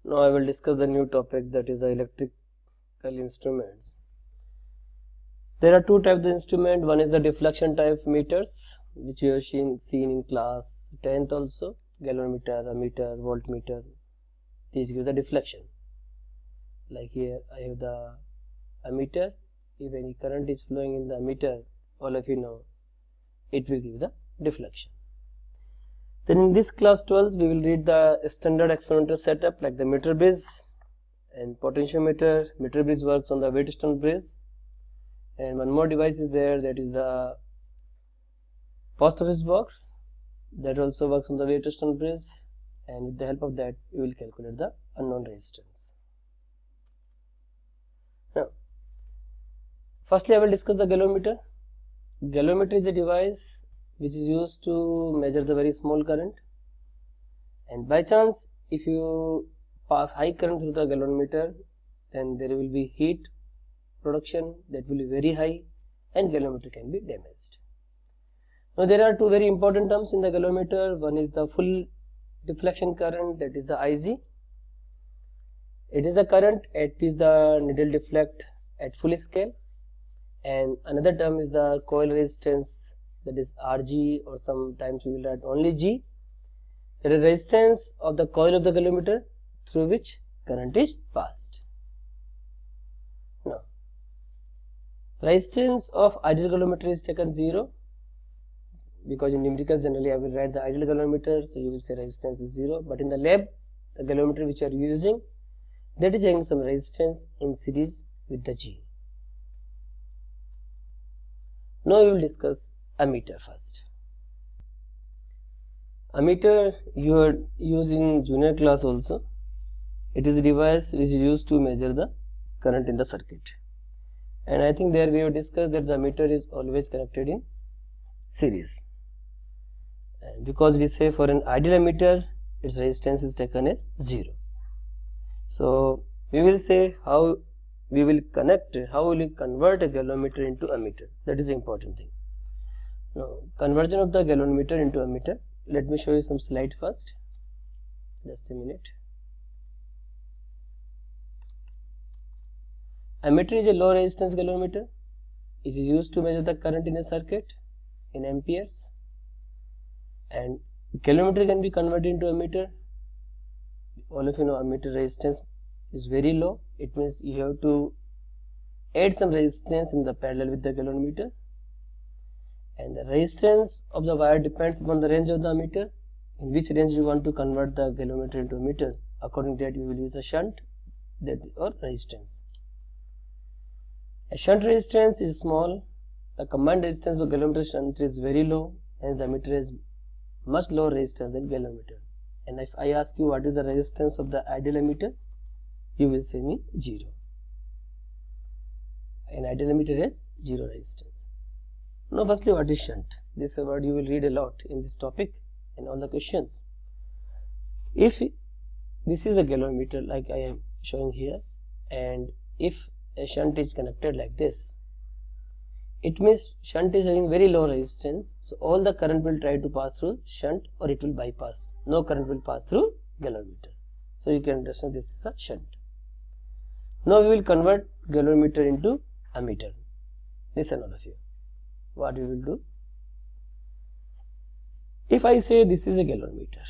Now I will discuss the new topic, that is the electrical instruments. There are two types of instrument. One is the deflection type meters, which you have seen in class 10th also. Galvanometer, ammeter, voltmeter. These give the deflection. Like here I have the ammeter. If any current is flowing in the ammeter, all of you know, it will give the deflection. Then in this class 12, we will read the standard accelerometer setup like the meter bridge and potentiometer. Meter bridge works on the Wheatstone bridge, and one more device is there, that is the post office box, that also works on the Wheatstone bridge, and with the help of that we will calculate the unknown resistance. Now, firstly I will discuss the galvanometer. Galvanometer is a device which is used to measure the very small current, and by chance if you pass high current through the galvanometer, then there will be heat production that will be very high and galvanometer can be damaged. Now there are two very important terms in the galvanometer. One is the full deflection current, that is the IG. It is the current at which the needle deflect at full scale, and another term is the coil resistance, that is RG, or sometimes we will write only G. That is resistance of the coil of the galvanometer through which current is passed. Now, resistance of ideal galvanometer is taken 0, because in numericals generally I will write the ideal galvanometer, so you will say resistance is 0, but in the lab the galvanometer which you are using, that is having some resistance in series with the G. Now we will discuss ammeter first. Ammeter you are using in junior class also. It is a device which is used to measure the current in the circuit, and I think there we have discussed that the ammeter is always connected in series, and because we say for an ideal ammeter its resistance is taken as 0. So we will say how we will connect, how will we convert a galvanometer into ammeter. That is the important thing. Now, conversion of the galvanometer into ammeter. Let me show you some slide first. Just a minute. Ammeter is a low resistance galvanometer. It is used to measure the current in a circuit in amperes, and galvanometer can be converted into ammeter. All of you know ammeter resistance is very low. It means you have to add some resistance in the parallel with the galvanometer, and the resistance of the wire depends upon the range of the ammeter, in which range you want to convert the galvanometer into ammeter. According to that you will use a shunt or resistance. A shunt resistance is small. The combined resistance for galvanometer shunt is very low, hence the ammeter has much lower resistance than galvanometer. And if I ask you what is the resistance of the ideal ammeter, you will say me 0. An ideal ammeter has 0 resistance. Now firstly, what is shunt? This is a word you will read a lot in this topic in all the questions. If this is a galvanometer like I am showing here, and if a shunt is connected like this, it means shunt is having very low resistance, so all the current will try to pass through shunt, or it will bypass. No current will pass through galvanometer. So you can understand this is a shunt. Now we will convert galvanometer into ammeter. Listen all of you. What we will do? If I say this is a galvanometer,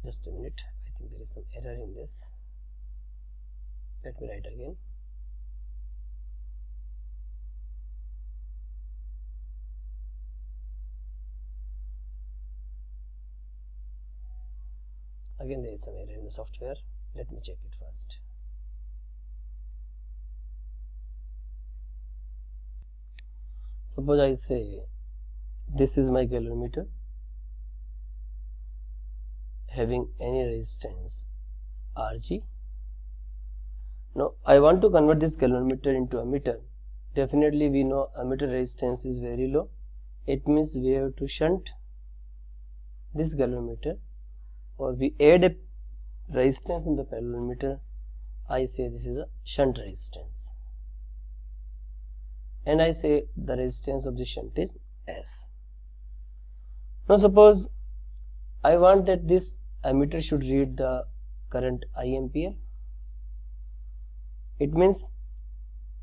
just a minute, I think there is some error in this. Let me write again. Again there is some error in the software. Let me check it first. Suppose I say this is my galvanometer having any resistance RG. Now I want to convert this galvanometer into ammeter. Definitely we know ammeter resistance is very low. It means we have to shunt this galvanometer, or we add a resistance in the parallel meter. I say this is a shunt resistance, and I say the resistance of the shunt is S. Now suppose I want that this ammeter should read the current I ampere. It means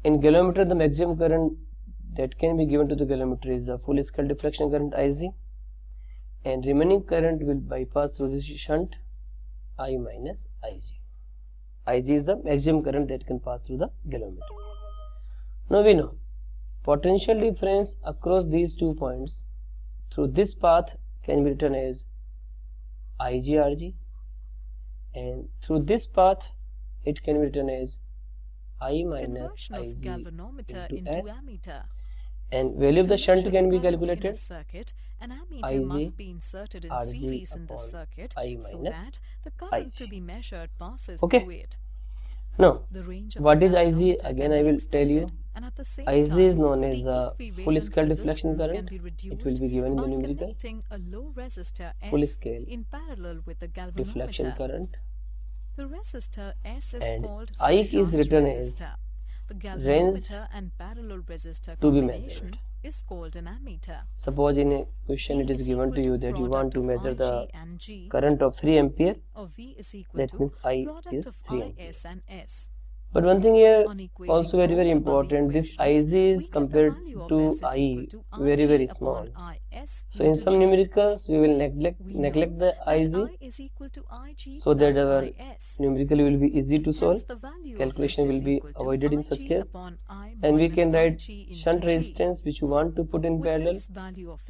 in galvanometer the maximum current that can be given to the galvanometer is the full scale deflection current Ig, and remaining current will bypass through this shunt I minus Ig. Ig is the maximum current that can pass through the galvanometer. Now we know potential difference across these 2 points through this path can be written as IgRg, and through this path it can be written as I minus Ig into S, and value of the shunt can be calculated Ig Rg upon I minus Ig. Okay. Now what is Ig? Again I will tell you. Ig is known as a full scale deflection current. It will be given in the numerical full scale deflection current, and I is written as range to be measured. Suppose in a question it is given to you that you want to measure the current of 3 ampere, that means I is 3 ampere. But one thing here also very important, this Ig is compared to I very small. So in some numericals we will neglect the Ig so that our numerical will be easy to solve, calculation will be avoided in such case, and we can write shunt resistance which you want to put in parallel,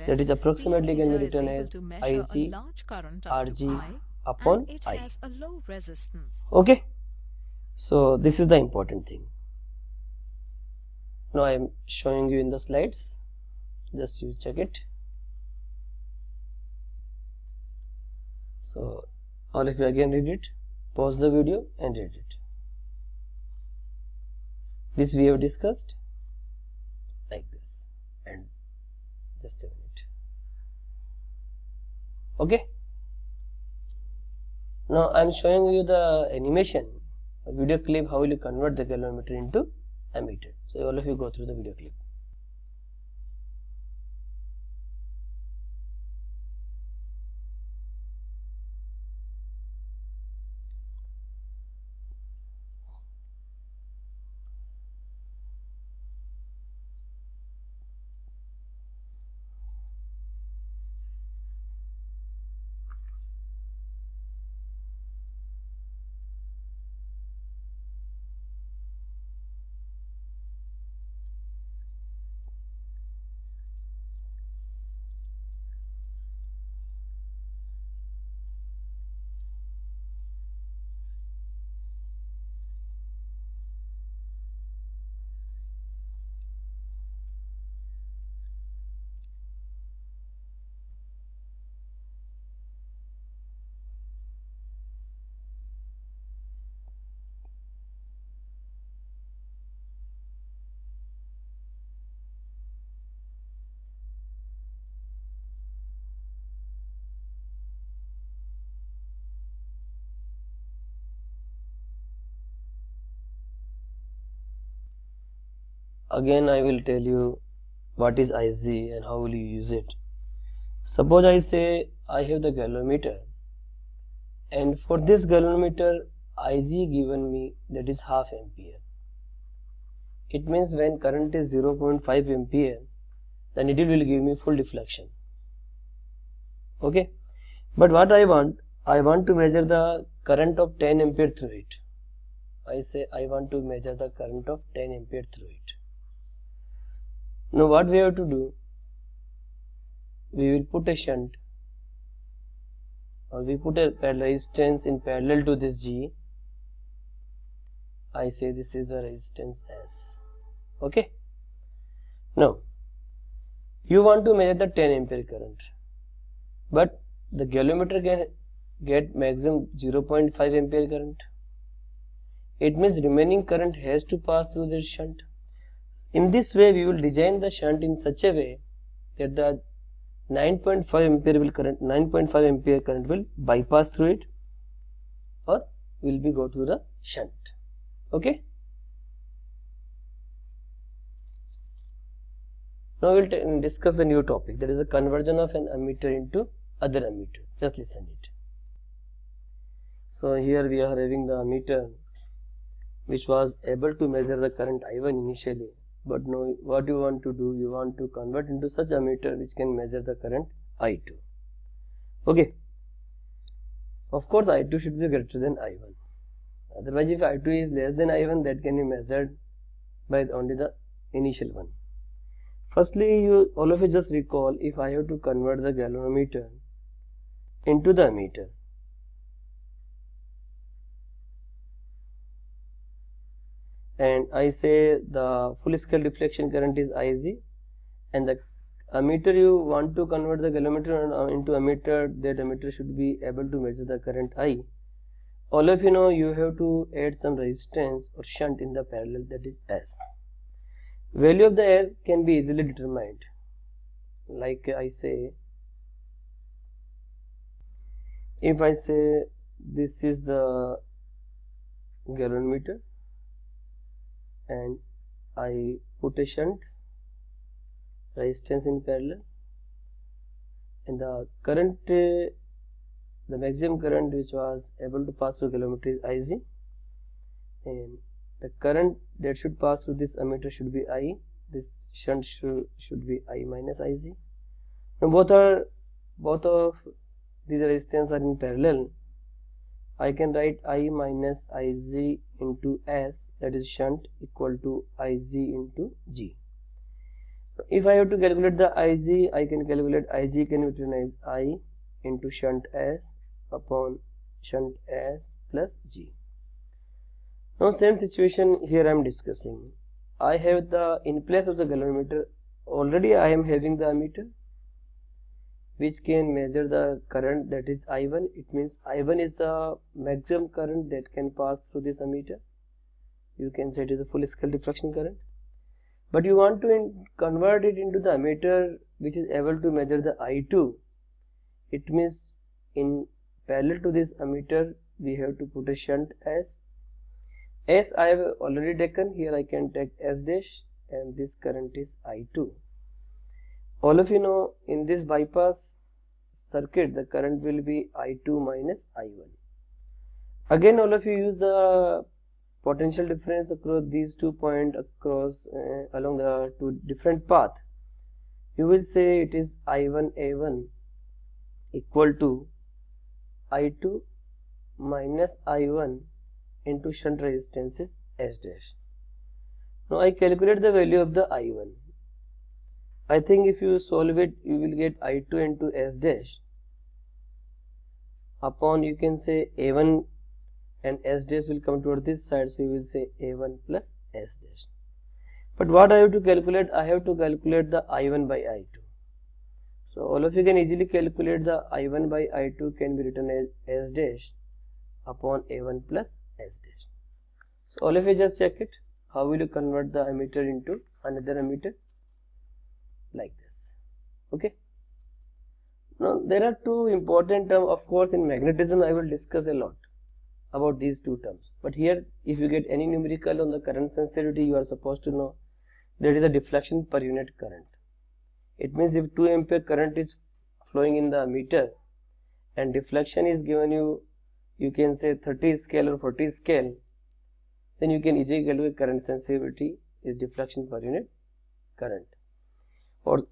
that is approximately can be written as Ig Rg upon I. Okay. So this is the important thing. Now I am showing you in the slides, just you check it. So all of you again read it, pause the video and read it. This we have discussed like this, and just a minute. Okay. Now I am showing you the animation, a video clip, how will you convert the galvanometer into ammeter. So all of you go through the video clip. Again I will tell you what is Ig and how will you use it. Suppose I say I have the galvanometer, and for this galvanometer Ig given me, that is half ampere. It means when current is 0.5 ampere, the needle will give me full deflection. Okay, but what I want to measure the current of 10 ampere through it. I say I want to measure the current of 10 ampere through it. Now what we have to do, we will put a shunt, or we put a resistance in parallel to this G. I say this is the resistance S. Okay. Now you want to measure the 10 ampere current, but the galvanometer can get maximum 0.5 ampere current. It means remaining current has to pass through this shunt. In this way we will design the shunt in such a way that the 9.5 ampere current will bypass through it, or will be go through the shunt. Okay. Now we will discuss the new topic, that is the conversion of an ammeter into other ammeter. Just listen it. So here we are having the ammeter which was able to measure the current I1 initially, but now what you want to do, you want to convert into such ammeter which can measure the current I2. Okay, of course I2 should be greater than I1, otherwise if I2 is less than I1, that can be measured by only the initial one. Firstly, all of you just recall, if I have to convert the galvanometer into the ammeter, and I say the full scale deflection current is Ig, and the ammeter you want to convert the galvanometer into ammeter, that ammeter should be able to measure the current I. All of you know you have to add some resistance or shunt in the parallel, that is S. Value of the S can be easily determined, like I say, if I say this is the galvanometer and I put a shunt resistance in parallel, and the current, the maximum current which was able to pass through galvanometer is Ig, and the current that should pass through this ammeter should be I, this shunt should be I minus Ig. Now both of these resistance are in parallel. I can write I minus Ig into S, that is shunt, equal to Ig into G. If I have to calculate the Ig, I can calculate Ig can be written as I into shunt S upon shunt S plus G. Now same situation here I am discussing. I have the, in place of the galvanometer, already I am having the ammeter which can measure the current, that is I1. It means I1 is the maximum current that can pass through this ammeter. You can say it is a full scale deflection current. But you want to convert it into the ammeter which is able to measure the I2. It means in parallel to this ammeter we have to put a shunt S. S I have already taken, here I can take S dash, and this current is I2. All of you know in this bypass circuit the current will be I2 minus I1. Again all of you use the potential difference across these 2 points across along the two different path. You will say it is I1A1 equal to I2 minus I1 into shunt resistance is S dash. Now I calculate the value of the I1. I think if you solve it, you will get I2 into S dash upon, you can say A1 and S dash will come toward this side, so you will say A1 plus S dash. But what I have to calculate? I have to calculate the I1 by I2. So all of you can easily calculate the I1 by I2 can be written as S dash upon A1 plus S dash. So all of you just check it. How will you convert the ammeter into another ammeter? Like this. Okay. Now there are two important terms. Of course in magnetism I will discuss a lot about these two terms, but here if you get any numerical on the current sensitivity, you are supposed to know there is a deflection per unit current. It means if 2 ampere current is flowing in the ammeter and deflection is given you can say 30 scale or 40 scale, then you can easily calculate current sensitivity is deflection per unit current. Or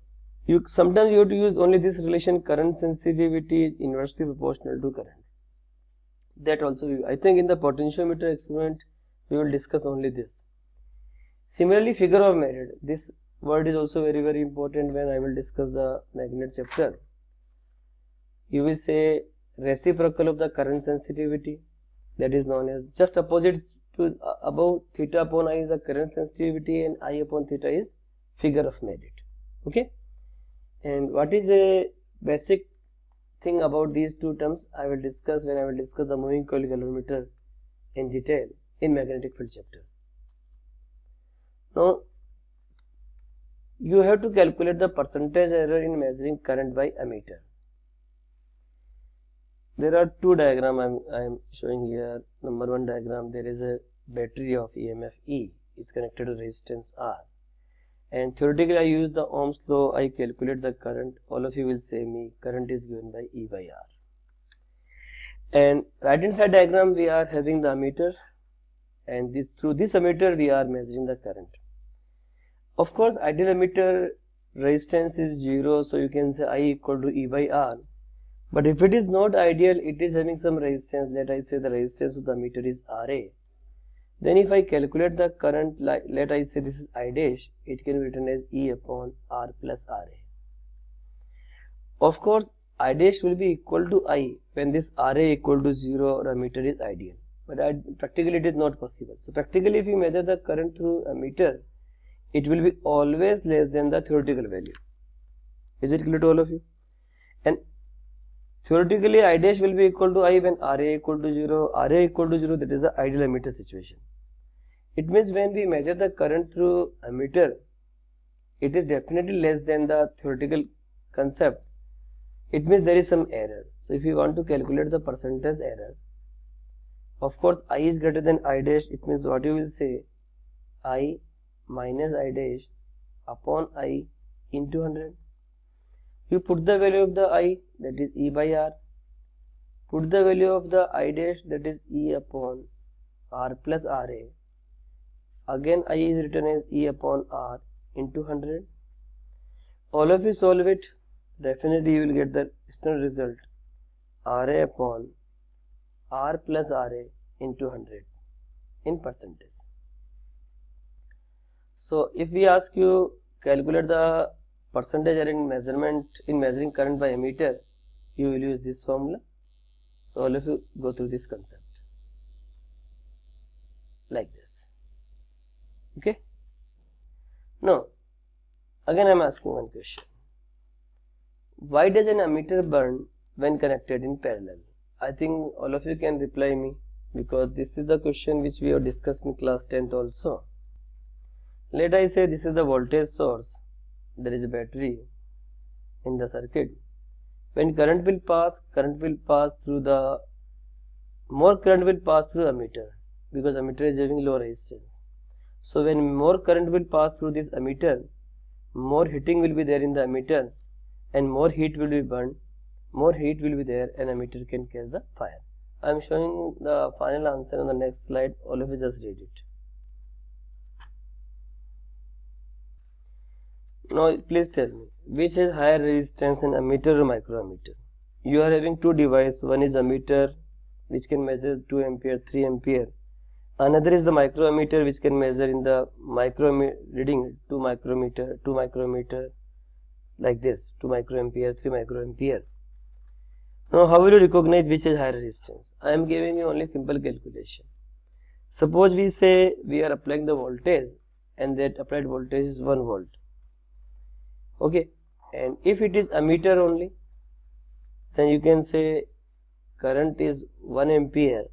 sometimes you have to use only this relation, current sensitivity is inversely proportional to current. That also I think in the potentiometer experiment we will discuss only this. Similarly, figure of merit, this word is also very important when I will discuss the magnet chapter. You will say reciprocal of the current sensitivity, that is known as just opposite to above theta upon I is the current sensitivity and I upon theta is figure of merit. Okay, and what is a basic thing about these two terms I will discuss when I will discuss the moving coil galvanometer in detail in magnetic field chapter. Now you have to calculate the percentage error in measuring current by ammeter. There are two diagrams I am showing here. Number one diagram, there is a battery of EMF E, is connected to resistance R, and theoretically I use the Ohm's law, I calculate the current. All of you will say me current is given by E by R, And right hand side diagram we are having the ammeter, and through this ammeter we are measuring the current. Of course, ideal ammeter resistance is 0, so you can say I equal to E by R. But if it is not ideal, it is having some resistance. Let I say the resistance of the ammeter is RA. Then if I calculate the current, let I say this is I dash, it can be written as E upon R plus RA. Of course, I dash will be equal to I when this RA equal to 0 or ammeter is ideal. But practically it is not possible. So practically if you measure the current through ammeter, it will be always less than the theoretical value. Is it clear to all of you? And theoretically I dash will be equal to I when RA equal to 0, RA equal to 0, that is the ideal ammeter situation. It means when we measure the current through ammeter, it is definitely less than the theoretical concept. It means there is some error. So if you want to calculate the percentage error, of course I is greater than I dash, it means what you will say, I minus I dash upon I into 100. You put the value of the I, that is E by R, put the value of the I dash, that is E upon R plus RA. Again I is written as E upon R into 100. All of you solve it, definitely you will get the external result, RA upon R plus RA into 100 in percentage. So if we ask you calculate the percentage error in measuring current by ammeter, you will use this formula. So all of you go through this concept like this. Okay. Now again I am asking one question. Why does an ammeter burn when connected in parallel? I think all of you can reply me, because this is the question which we have discussed in class 10th also. Let I say this is the voltage source, there is a battery in the circuit. When current will pass through the, more current will pass through ammeter, because ammeter is having low resistance. So when more current will pass through this ammeter, more heating will be there in the ammeter, and more heat will be burned, more heat will be there, and ammeter can catch the fire. I am showing the final answer on the next slide. All of you just read it. Now please tell me, which has higher resistance in ammeter or microammeter? You are having two devices. One is ammeter, which can measure 2 ampere, 3 ampere. Another is the microammeter, which can measure in the reading 2 micrometer, like this, 2 microampere, 3 microampere. Now how will you recognize which is higher resistance? I am giving you only simple calculation. Suppose we say we are applying the voltage, and that applied voltage is 1 volt. Okay, and if it is ammeter only, then you can say current is 1 ampere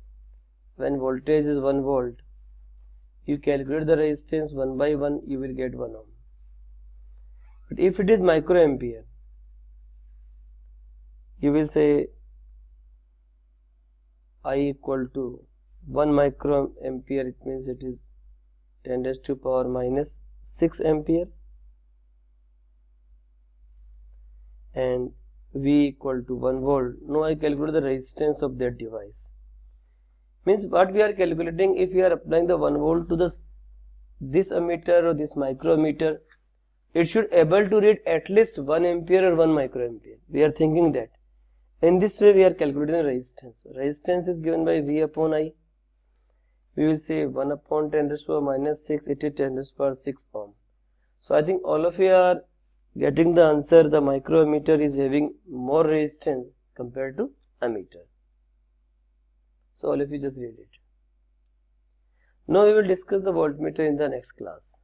when voltage is 1 volt. You calculate the resistance 1 by 1, you will get 1 ohm. But if it is microampere, you will say I equal to 1 microampere, it means it is 10 raised to power minus 6 ampere, and V equal to 1 volt. Now I calculate the resistance of that device. Means what we are calculating, if we are applying the 1 volt to this ammeter or this microammeter, it should able to read at least 1 ampere or 1 microampere. We are thinking that. In this way we are calculating the resistance. Resistance is given by V upon I. We will say 1 upon 10 raised to power minus 6, it is 10 raised to power 6 ohm. So I think all of you are getting the answer. The microammeter is having more resistance compared to ammeter. So all of you just read it. Now we will discuss the voltmeter in the next class.